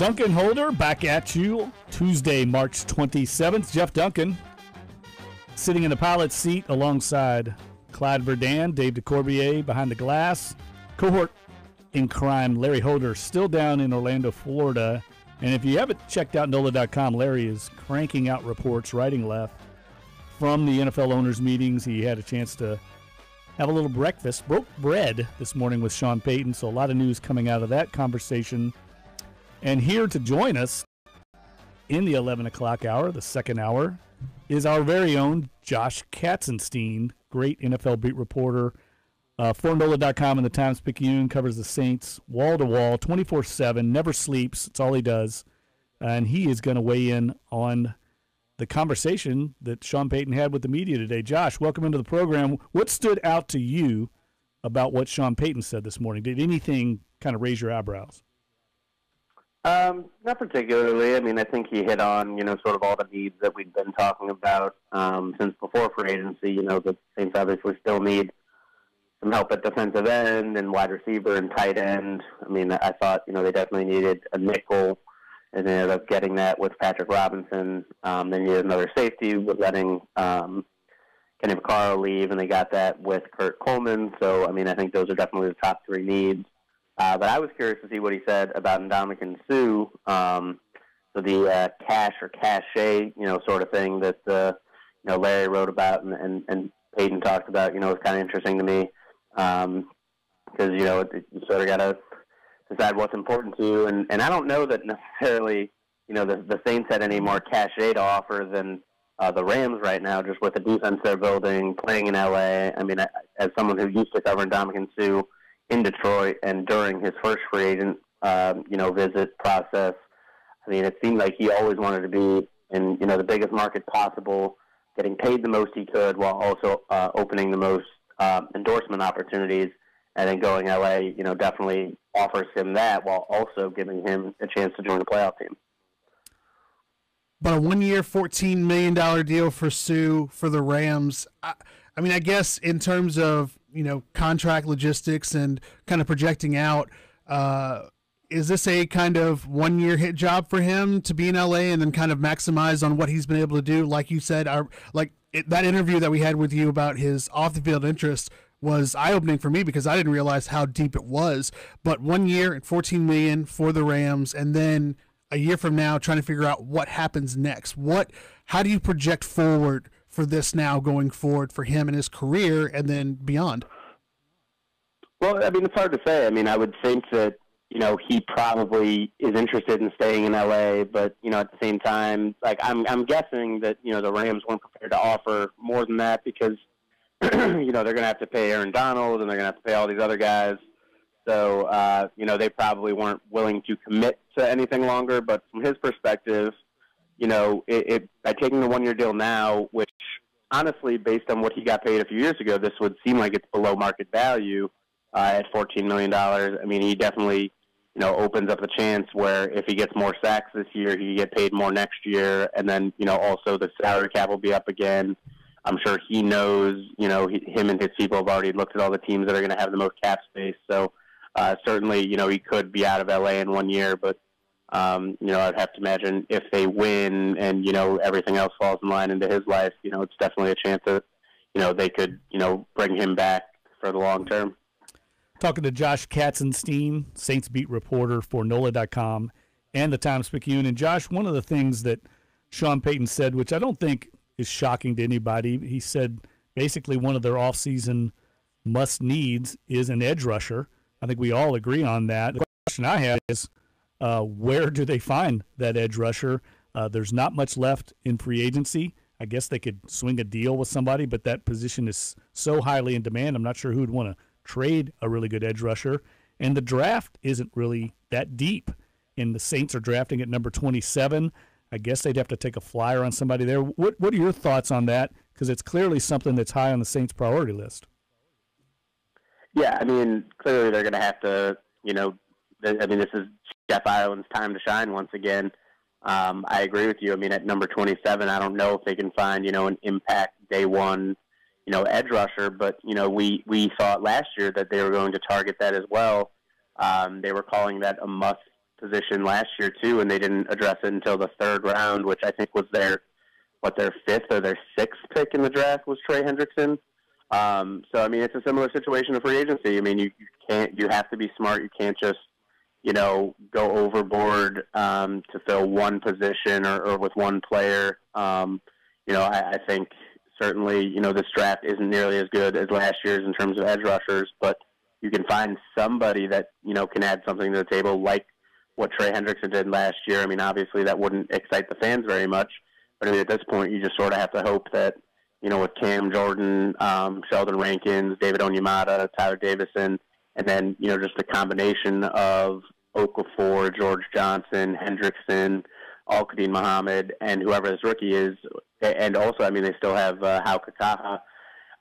Duncan Holder back at you Tuesday, March 27th. Jeff Duncan sitting in the pilot's seat alongside Clyde Verdun, Dave DeCorbier behind the glass. Cohort in crime, Larry Holder, still down in Orlando, Florida. And if you haven't checked out NOLA.com, Larry is cranking out reports, writing left, from the NFL owners' meetings. He had a chance to have a little breakfast, broke bread this morning with Sean Payton, so a lot of news coming out of that conversation. And here to join us in the 11 o'clock hour, the second hour, is our very own Josh Katzenstein, great NFL beat reporter for NOLA.com and the Times-Picayune, covers the Saints wall-to-wall, 24/7, never sleeps. It's all he does. And he is going to weigh in on the conversation that Sean Payton had with the media today. Josh, welcome into the program. What stood out to you about what Sean Payton said this morning? Did anything kind of raise your eyebrows? Not particularly. I mean, I think he hit on, sort of all the needs that we've been talking about since before free agency. The Saints obviously still need some help at defensive end and wide receiver and tight end. I mean, I thought, they definitely needed a nickel, and they ended up getting that with Patrick Robinson. They needed another safety with letting Kenny Vaccaro leave, and they got that with Kurt Coleman. So, I mean, I think those are definitely the top three needs. But I was curious to see what he said about Ndamukong Suh, so the cash or cachet, sort of thing that Larry wrote about and Payton talked about. Is kind of interesting to me because you sort of got to decide what's important to you, and I don't know that necessarily the Saints had any more cachet to offer than the Rams right now, just with the defense they're building, playing in LA. I mean, as someone who used to cover Ndamukong Suh in Detroit and during his first free agent, visit process, I mean, it seemed like he always wanted to be in, the biggest market possible, getting paid the most he could while also opening the most endorsement opportunities. And then going LA, definitely offers him that while also giving him a chance to join the playoff team. But a 1 year, $14 million deal for Suh for the Rams. I mean, I guess in terms of, contract logistics and kind of projecting out, is this a kind of 1 year hit job for him to be in LA and then kind of maximize on what he's been able to do? Like you said, that interview that we had with you about his off the field interest was eye-opening for me because I didn't realize how deep it was. But 1 year and $14 million for the Rams, and then a year from now trying to figure out what happens next. How do you project forward for this now going forward for him and his career and then beyond? Well, I mean, it's hard to say. I mean, I would think that, he probably is interested in staying in LA, but, at the same time, I'm guessing that, the Rams weren't prepared to offer more than that because, they're going to have to pay Aaron Donald and they're going to have to pay all these other guys. So, they probably weren't willing to commit to anything longer. But from his perspective, by taking the 1 year deal now, which honestly, based on what he got paid a few years ago, this would seem like it's below market value at $14 million. I mean, he definitely, opens up the chance where if he gets more sacks this year, he can get paid more next year. And then, also the salary cap will be up again. I'm sure he knows, him and his people have already looked at all the teams that are going to have the most cap space. So certainly, he could be out of LA in 1 year, but, I'd have to imagine if they win and, everything else falls in line into his life, it's definitely a chance that, they could, bring him back for the long term. Talking to Josh Katzenstein, Saints beat reporter for NOLA.com and the Times-Picayune. And Josh, one of the things that Sean Payton said, which I don't think is shocking to anybody, he said basically one of their offseason must-needs is an edge rusher. I think we all agree on that. The question I have is where do they find that edge rusher? There's not much left in free agency. I guess they could swing a deal with somebody, but that position is so highly in demand, I'm not sure who would want to trade a really good edge rusher. And the draft isn't really that deep. And the Saints are drafting at number 27. I guess they'd have to take a flyer on somebody there. What are your thoughts on that? Because it's clearly something that's high on the Saints' priority list. Yeah, I mean, clearly they're going to have to, this is Jeff Ireland's time to shine once again. I agree with you. I mean, at number 27, I don't know if they can find, an impact day one, edge rusher, but, we thought last year that they were going to target that as well. They were calling that a must position last year too, and they didn't address it until the third round, which I think was their fifth or their sixth pick in the draft was Trey Hendrickson. So I mean, it's a similar situation to free agency. I mean, you have to be smart. You can't just go overboard to fill one position or with one player. I think certainly this draft isn't nearly as good as last year's in terms of edge rushers, but you can find somebody that can add something to the table, like what Trey Hendrickson did last year. I mean, obviously that wouldn't excite the fans very much, but I mean, at this point, you just sort of have to hope that with Cam Jordan, Sheldon Rankins, David Onyemata, Tyler Davison, and then just a combination of Okafor, George Johnson, Hendrickson, Al-Qadim Muhammad, and whoever this rookie is, and also, I mean, they still have Hao Kakaha. I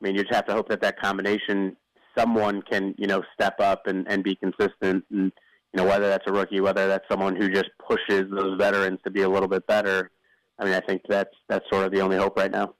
mean, you just have to hope that combination, someone can step up and be consistent, and whether that's a rookie, whether that's someone who just pushes those veterans to be a little bit better. I mean, I think that's sort of the only hope right now.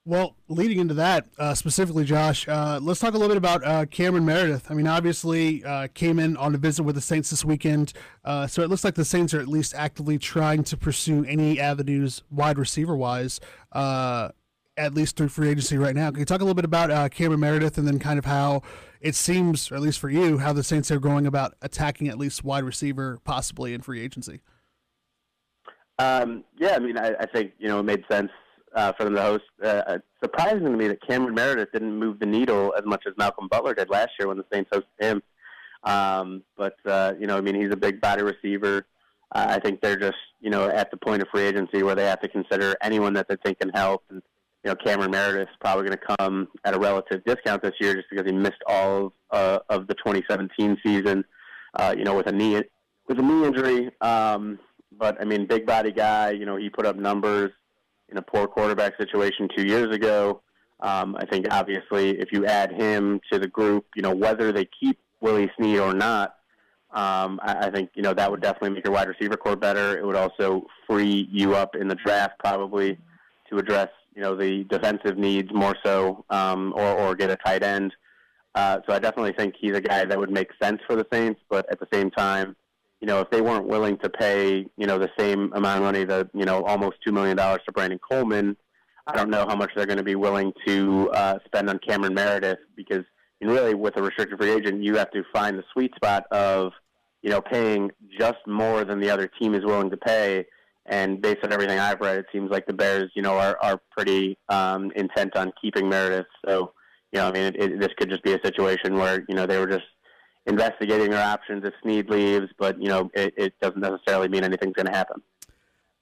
Well, leading into that, specifically, Josh, let's talk a little bit about Cameron Meredith. I mean, obviously, came in on a visit with the Saints this weekend, so it looks like the Saints are at least actively trying to pursue any avenues wide receiver-wise, at least through free agency right now. Can you talk a little bit about Cameron Meredith and then kind of how it seems, or at least for you, how the Saints are going about attacking at least wide receiver possibly in free agency? Yeah, I mean, I think, it made sense for them to host. Surprising to me that Cameron Meredith didn't move the needle as much as Malcolm Butler did last year when the Saints hosted him. But I mean, he's a big body receiver. I think they're just, at the point of free agency where they have to consider anyone that they think can help. And, Cameron Meredith is probably going to come at a relative discount this year just because he missed all of the 2017 season, with a knee injury. But, I mean, big body guy, he put up numbers in a poor quarterback situation 2 years ago. I think, obviously, if you add him to the group, whether they keep Willie Snead or not, I think, that would definitely make your wide receiver core better. It would also free you up in the draft probably to address, the defensive needs more so, or get a tight end. So I definitely think he's a guy that would make sense for the Saints, but at the same time, if they weren't willing to pay, the same amount of money, almost $2 million to Brandon Coleman, I don't know how much they're going to be willing to spend on Cameron Meredith because, really, with a restricted free agent, you have to find the sweet spot of, paying just more than the other team is willing to pay. And based on everything I've read, it seems like the Bears, are pretty intent on keeping Meredith. So, I mean, this could just be a situation where, they were just investigating their options if Snead leaves, but, it doesn't necessarily mean anything's going to happen.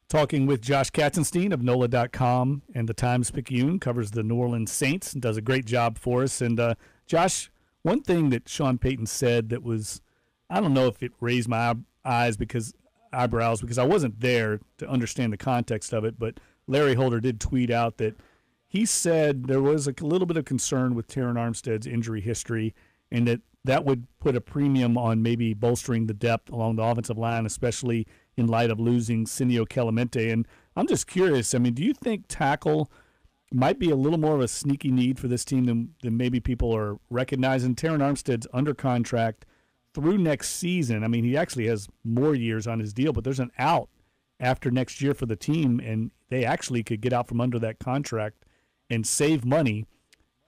Talking with Josh Katzenstein of NOLA.com and the Times-Picayune, covers the New Orleans Saints and does a great job for us. And, Josh, one thing that Sean Payton said that was, I don't know if it raised my eyebrows because I wasn't there to understand the context of it, but Larry Holder did tweet out that he said there was a little bit of concern with Terron Armstead's injury history and that would put a premium on maybe bolstering the depth along the offensive line, especially in light of losing Sinio Clemente. And I'm just curious, I mean, do you think tackle might be a little more of a sneaky need for this team than maybe people are recognizing? Terron Armstead's under contract through next season. I mean, he actually has more years on his deal, but there's an out after next year for the team, and they actually could get out from under that contract and save money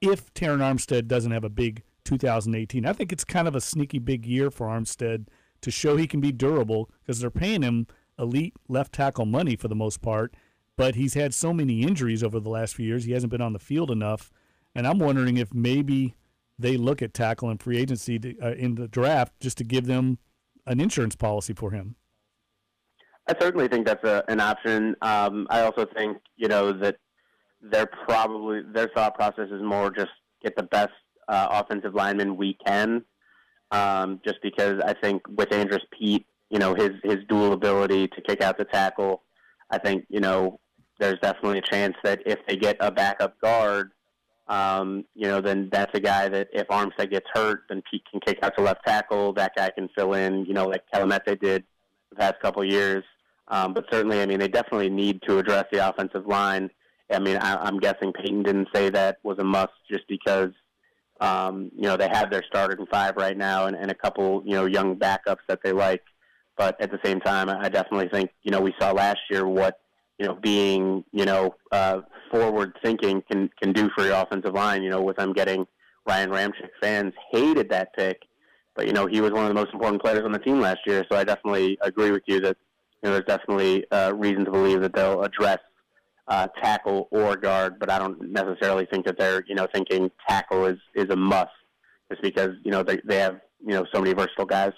if Terron Armstead doesn't have a big 2018. I think it's kind of a sneaky big year for Armstead to show he can be durable because they're paying him elite left tackle money for the most part, but he's had so many injuries over the last few years, he hasn't been on the field enough, and I'm wondering if maybe they look at tackle and free agency in the draft just to give them an insurance policy for him. I certainly think that's an option. I also think, that their thought process is more just get the best offensive lineman we can, just because I think with Andrus Peat, his dual ability to kick out the tackle, I think, there's definitely a chance that if they get a backup guard, then that's a guy that if Armstead gets hurt, then Pete can kick out to left tackle. That guy can fill in, like Clemente did the past couple of years. But certainly, I mean, they definitely need to address the offensive line. I mean, I'm guessing Peyton didn't say that was a must just because, they have their starting five right now and a couple, young backups that they like. But at the same time, I definitely think, we saw last year what, being, forward thinking can do for your offensive line, with them getting Ryan Ramczyk. Fans hated that pick, but, he was one of the most important players on the team last year. So I definitely agree with you that, there's definitely reason to believe that they'll address tackle or guard, but I don't necessarily think that they're, thinking tackle is a must just because, they have, so many versatile guys.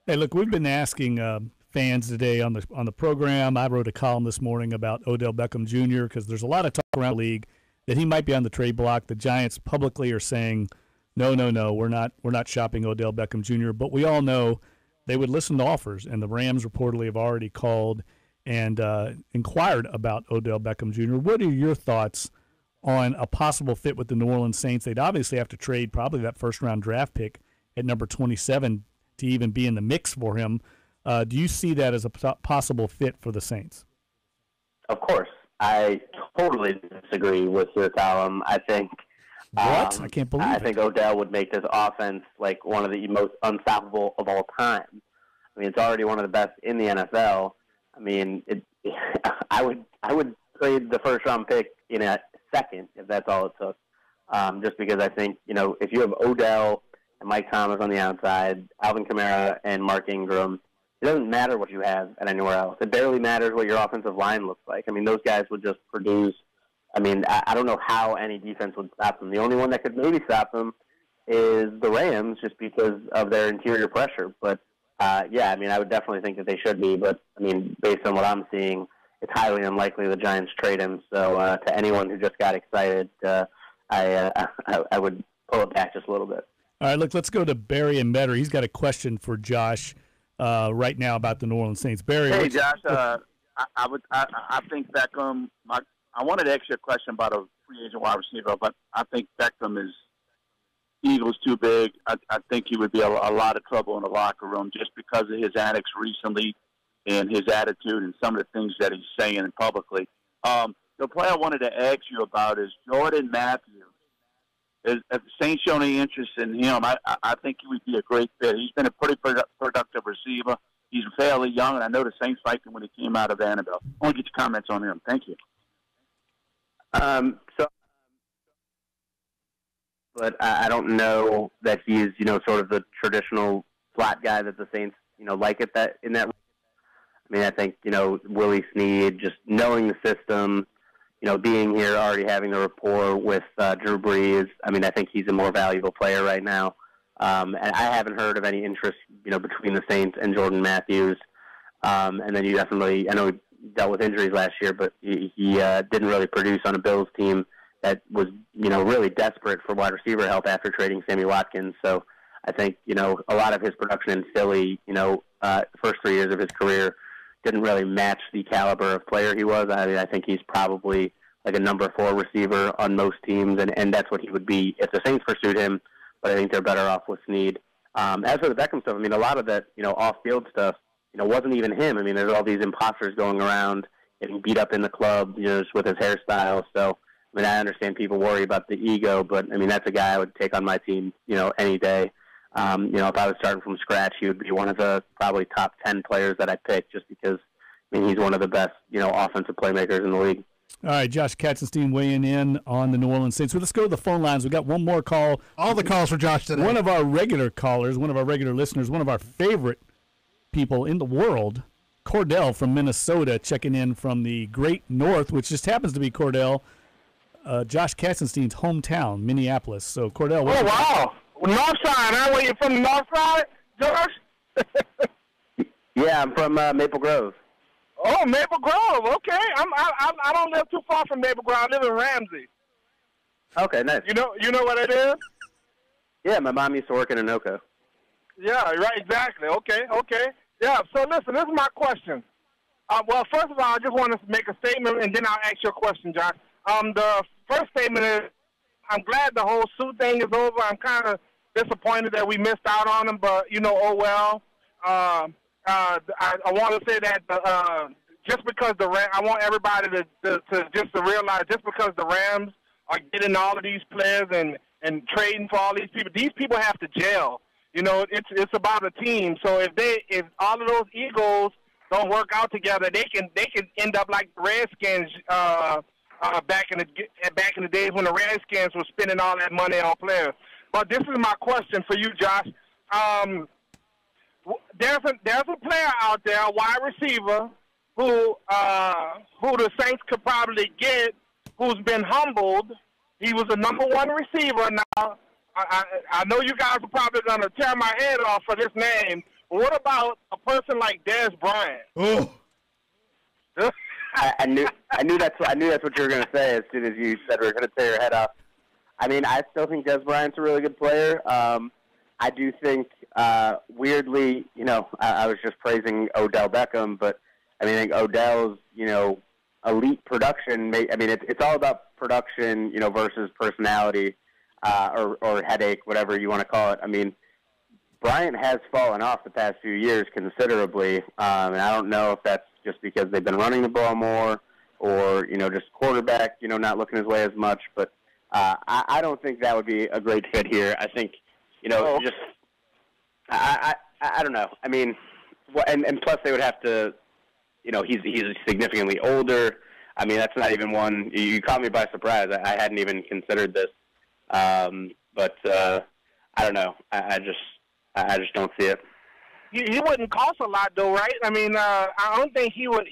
Hey, look, we've been asking fans today on the program. I wrote a column this morning about Odell Beckham Jr. because there's a lot of talk around the league that he might be on the trade block. The Giants publicly are saying, no, we're not shopping Odell Beckham Jr., but we all know they would listen to offers, and the Rams reportedly have already called and inquired about Odell Beckham Jr. What are your thoughts on a possible fit with the New Orleans Saints? They'd obviously have to trade probably that first-round draft pick at number 27 to even be in the mix for him. Do you see that as a possible fit for the Saints? Of course. I totally disagree with your column. I think what? I can't believe it. I think Odell would make this offense like one of the most unstoppable of all time. I mean, it's already one of the best in the NFL. I mean, I would trade the first round pick in a second if that's all it took. Just because I think, if you have Odell and Mike Thomas on the outside, Alvin Kamara and Mark Ingram, it doesn't matter what you have at anywhere else. It barely matters what your offensive line looks like. I mean, those guys would just produce. I mean, I don't know how any defense would stop them. The only one that could maybe stop them is the Rams just because of their interior pressure. But, yeah, I mean, I would definitely think that they should be. But, I mean, based on what I'm seeing, it's highly unlikely the Giants trade him. So to anyone who just got excited, I would pull it back just a little bit. All right, look, let's go to Barry and Metter. He's got a question for Josh right now about the New Orleans Saints. Barry. Hey, Josh, I think Beckham. I wanted to ask you a question about a free agent wide receiver, but I think Beckham is Eagles too big. I think he would be a lot of trouble in the locker room just because of his antics recently and his attitude and some of the things that he's saying publicly. The player I wanted to ask you about is Jordan Matthews. If the Saints show any interest in him, I think he would be a great fit. He's been a pretty productive receiver. He's fairly young, and I know the Saints liked him when he came out of Vanderbilt. I want to get your comments on him. Thank you. But I don't know that he's, sort of the traditional slot guy that the Saints, like in that. I mean, I think, Willie Snead, just knowing the system, being here, already having the rapport with Drew Brees. I mean, I think he's a more valuable player right now. And I haven't heard of any interest, between the Saints and Jordan Matthews. And then you definitely, I know he dealt with injuries last year, but he didn't really produce on a Bills team that was, really desperate for wide receiver help after trading Sammy Watkins. So I think, a lot of his production in Philly, first 3 years of his career didn't really match the caliber of player he was. I mean, I think he's probably like a number 4 receiver on most teams, and that's what he would be if the Saints pursued him, but I think they're better off with Snead. As for the Beckham stuff, I mean, a lot of that, off-field stuff, wasn't even him. I mean, there's all these imposters going around getting beat up in the club, just with his hairstyle. So, I mean, I understand people worry about the ego, but, I mean, that's a guy I would take on my team, any day. If I was starting from scratch, he would be one of the probably top 10 players that I pick just because, I mean, he's one of the best, offensive playmakers in the league. All right, Josh Katzenstein weighing in on the New Orleans Saints. So let's go to the phone lines. We got one more call. All the calls for Josh today. One of our regular callers, one of our regular listeners, one of our favorite people in the world, Cordell from Minnesota, checking in from the Great North, which just happens to be Cordell, Josh Katzenstein's hometown, Minneapolis. So, Cordell. Oh, wow. North side, huh? Where you from the north side, George? Yeah, I'm from Maple Grove. Oh, Maple Grove. Okay, I don't live too far from Maple Grove. I live in Ramsey. Okay, nice. You know what it is? Yeah, my mom used to work in Anoka. Yeah, right. Exactly. Okay. Yeah. So listen, this is my question. Well, first of all, I just want to make a statement, and then I'll ask you a question, Josh. The first statement is, I'm glad the whole suit thing is over. I'm kind of disappointed that we missed out on him, but, oh well. I want to say that just because I want everybody to realize just because the Rams are getting all of these players and trading for all these people have to gel. It's about a team. So if all of those egos don't work out together, they can end up like the Redskins back in the days when the Redskins were spending all that money on players. But this is my question for you, Josh. There's a player out there, a wide receiver, who the Saints could probably get, who's been humbled. He was the number one receiver. Now, I know you guys are probably going to tear my head off for this name. But what about a person like Dez Bryant? Oh. I knew that's what you were going to say as soon as you said we were going to tear your head off. I mean, I still think Dez Bryant's a really good player. I do think, weirdly, I was just praising Odell Beckham, but I think Odell's, elite production. It's all about production, versus personality or headache, whatever you want to call it. I mean, Bryant has fallen off the past few years considerably, and I don't know if that's just because they've been running the ball more or, just quarterback, not looking his way as much. But I don't think that would be a great fit here. I think, I don't know. I mean, and plus they would have to, he's significantly older. I mean, that's not even one. You caught me by surprise. I hadn't even considered this. But I don't know. I just don't see it. He wouldn't cost a lot, though, right? I mean, I don't think he would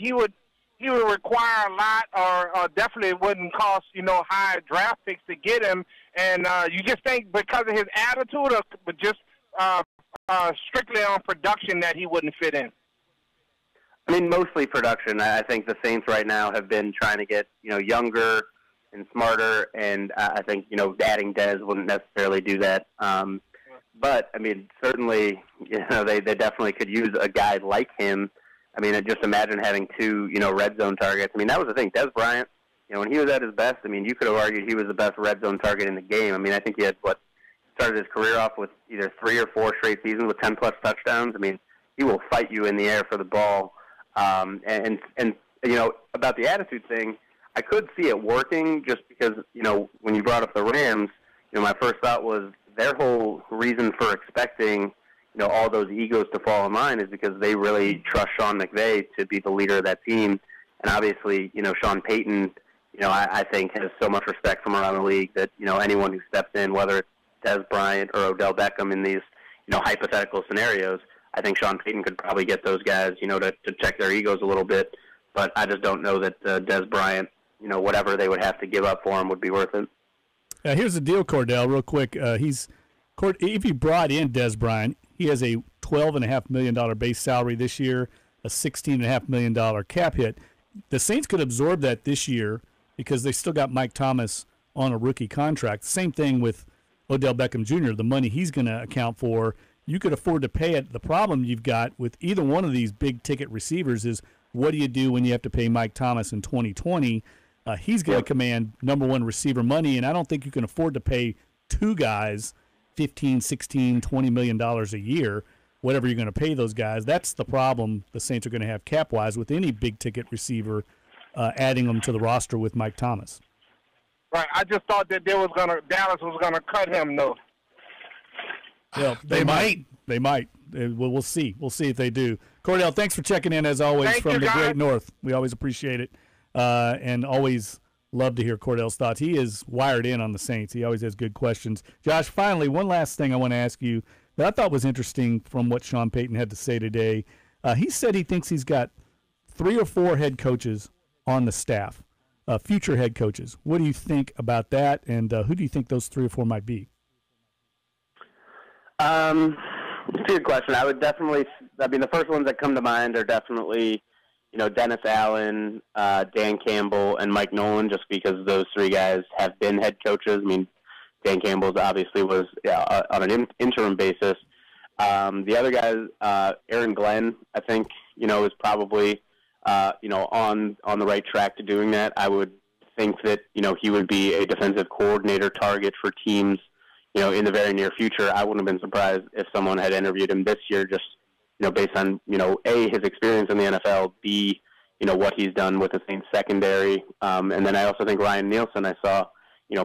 require a lot, or definitely wouldn't cost high draft picks to get him. And you just think because of his attitude, or just strictly on production, that he wouldn't fit in. I mean, mostly production. I think the Saints right now have been trying to get younger and smarter, and I think adding Dez wouldn't necessarily do that. But I mean, certainly, they definitely could use a guy like him. I mean, just imagine having two red zone targets. I mean, that was the thing. Dez Bryant, when he was at his best, I mean, you could have argued he was the best red zone target in the game. I mean, I think he had started his career off with either 3 or 4 straight seasons with 10+ touchdowns. I mean, he will fight you in the air for the ball. And about the attitude thing, I could see it working just because, when you brought up the Rams, my first thought was their whole reason for expecting, all those egos to fall in line is because they really trust Sean McVay to be the leader of that team. And obviously, Sean Payton, I think has so much respect from around the league that, anyone who steps in, whether it's Dez Bryant or Odell Beckham in these, hypothetical scenarios, I think Sean Payton could probably get those guys, to check their egos a little bit. But I just don't know that Dez Bryant, whatever they would have to give up for him would be worth it. Here's the deal, Cordell, real quick. If you brought in Dez Bryant, he has a $12.5 million base salary this year, a $16.5 million cap hit. The Saints could absorb that this year because they still got Mike Thomas on a rookie contract. Same thing with Odell Beckham Jr., the money he's going to account for. You could afford to pay it. The problem you've got with either one of these big-ticket receivers is what do you do when you have to pay Mike Thomas in 2020? He's going to command number one receiver money, and I don't think you can afford to pay two guys $15, $16, $20 million a year, whatever you're going to pay those guys. That's the problem the Saints are going to have cap-wise with any big-ticket receiver adding them to the roster with Mike Thomas. Right. I just thought that Dallas was going to cut him, though. Well, they might. They might. We'll see. We'll see if they do. Cordell, thanks for checking in, as always, from the Great North. We always appreciate it. And always love to hear Cordell's thoughts. He is wired in on the Saints. He always has good questions. Josh, finally, one last thing I want to ask you that I thought was interesting from what Sean Payton had to say today. He said he thinks he's got 3 or 4 head coaches on the staff, future head coaches. What do you think about that, and who do you think those 3 or 4 might be? It's a good question. I would definitely, the first ones that come to mind are definitely, Dennis Allen, Dan Campbell, and Mike Nolan, just because those 3 guys have been head coaches. I mean, Dan Campbell's obviously was on an interim basis. The other guys, Aaron Glenn, I think, is probably, on the right track to doing that. I would think that, he would be a defensive coordinator target for teams, in the very near future. I wouldn't have been surprised if someone had interviewed him this year, just, based on, A, his experience in the NFL, B, what he's done with the Saints secondary. And then I also think Ryan Nielsen, I saw,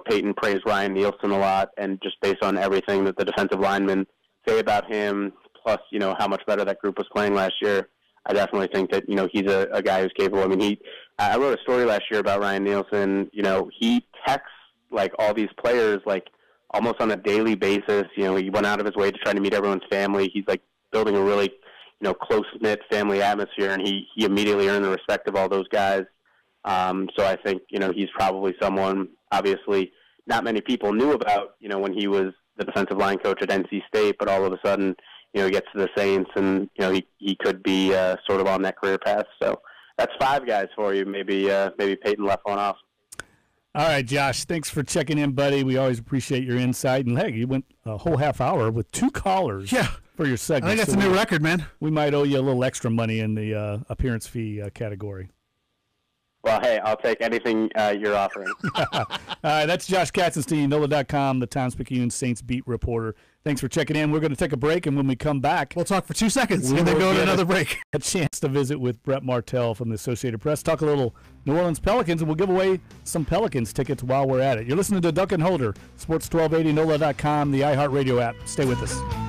Peyton praised Ryan Nielsen a lot, and just based on everything that the defensive linemen say about him, plus, how much better that group was playing last year, I definitely think that, he's a guy who's capable. I mean, I wrote a story last year about Ryan Nielsen. He texts, all these players, almost on a daily basis. He went out of his way to try to meet everyone's family. He's, building a really, close-knit family atmosphere, and he immediately earned the respect of all those guys. So I think, he's probably someone, obviously, not many people knew about, when he was the defensive line coach at NC State, but all of a sudden, he gets to the Saints, and, he could be sort of on that career path. So that's 5 guys for you. Maybe Peyton left one off. All right, Josh, thanks for checking in, buddy. We always appreciate your insight. And, hey, you went a whole half hour with 2 callers for your segment. I think that's a new record, man. We might owe you a little extra money in the appearance fee category. Well, hey, I'll take anything you're offering. That's Josh Katzenstein, NOLA.com, the Times-Picayune Saints beat reporter. Thanks for checking in. We're going to take a break, and when we come back, we'll talk for 2 seconds and then go to another break. A chance to visit with Brett Martell from the Associated Press, talk a little New Orleans Pelicans, and we'll give away some Pelicans tickets while we're at it. You're listening to Dunc and Holder, Sports 1280, NOLA.com, the iHeartRadio app. Stay with us.